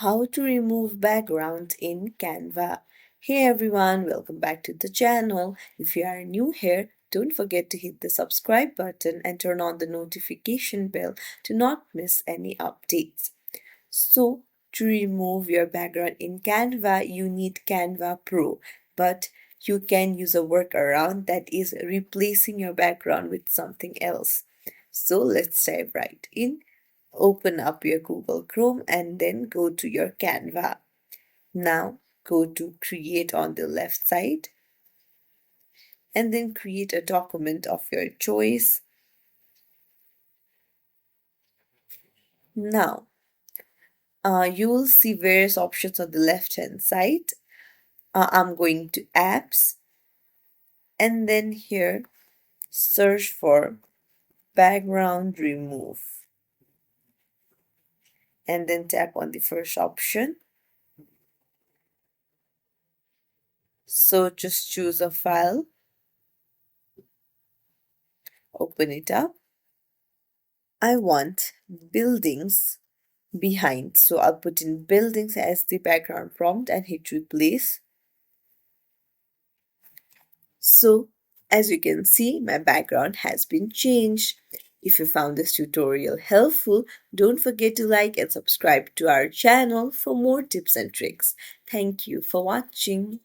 How to remove background in Canva. Hey everyone, welcome back to the channel. If you are new here, don't forget to hit the subscribe button and turn on the notification bell to not miss any updates. So, to remove your background in Canva, you need Canva Pro, but you can use a workaround that is replacing your background with something else. So, let's dive right in. Open up your Google Chrome and then go to your Canva. Now, go to Create on the left side and then create a document of your choice. Now, you will see various options on the left hand side. I'm going to apps and then here search for background remove and then tap on the first option. So just choose a file, open it up. I want buildings behind, so I'll put in buildings as the background prompt and hit replace. So as you can see, my background has been changed. If you found this tutorial helpful, don't forget to like and subscribe to our channel for more tips and tricks. Thank you for watching.